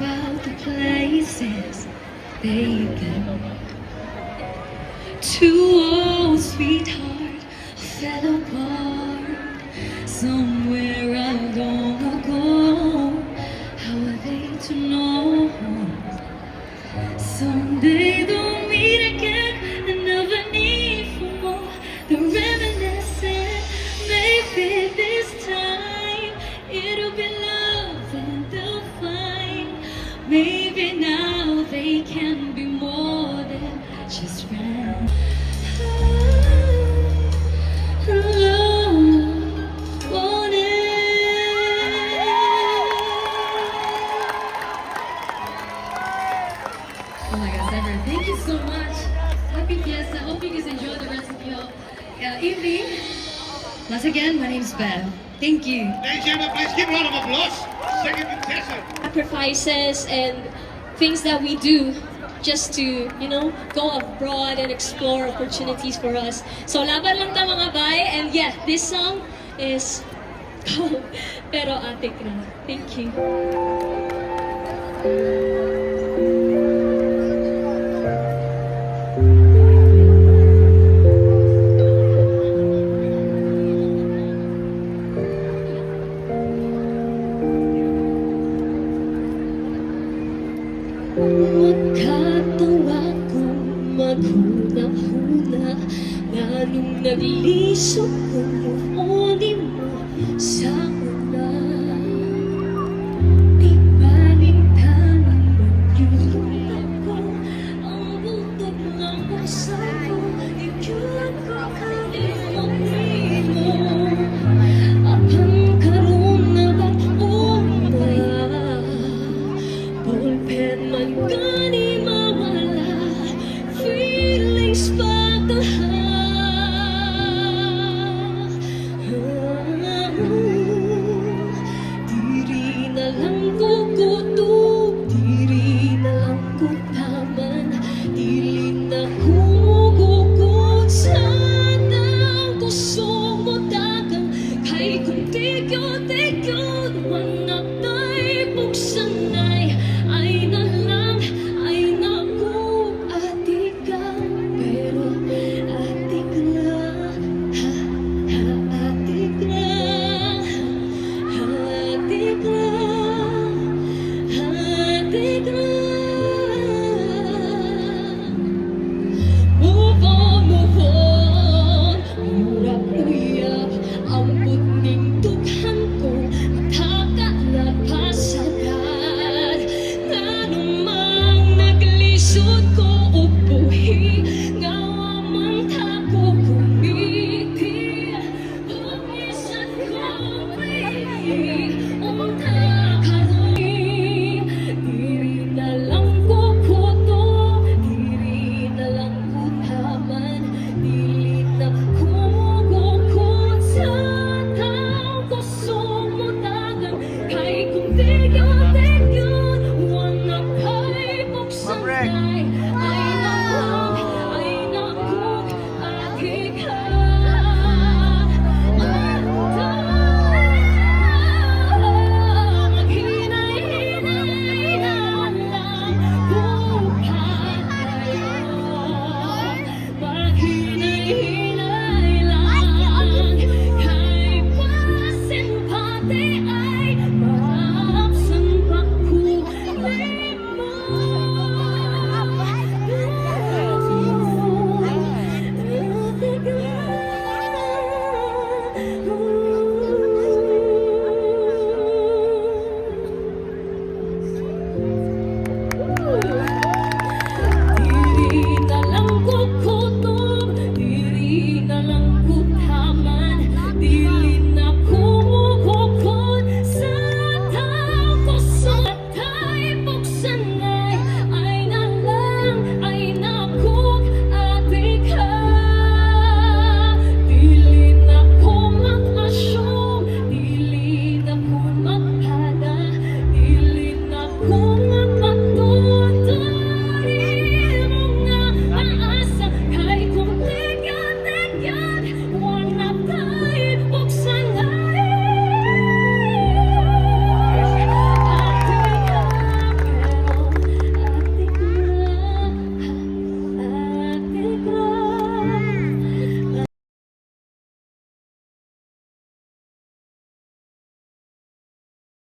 about the places they've been. Two old sweetheart fell apart somewhere long ago. How are they to know? Someday they'll meet again and never need for more. The reminiscing, maybe this time it'll be love and they'll find. Maybe now they can be more than just friends. Oh my God, Sever, thank you so much. Happy Fiesta. Hope you guys enjoy the rest of your evening. Once again, my name is Bev. Thank you. Ladies and gentlemen, please give a round of applause. Second contestant. Sacrifices and things that we do just to, go abroad and explore opportunities for us. So, laban lang ta mga bay. And yeah, this song is Pero Ate Kra. Thank you. Magkatawa kong maghuna-huna nga nung naglisok kong unin mo sa una. Di balintanin man yun ako, ang butot ng puso ko, ikyuan ko kalimutin mo. Apang karoon na ba't una, ballpen man gani mawala, feelings pagkaha. Diri na lang ko kuto, diri na lang ko taman, dili na kumugugod sana ang gusto mo dagang, kay kung tigyo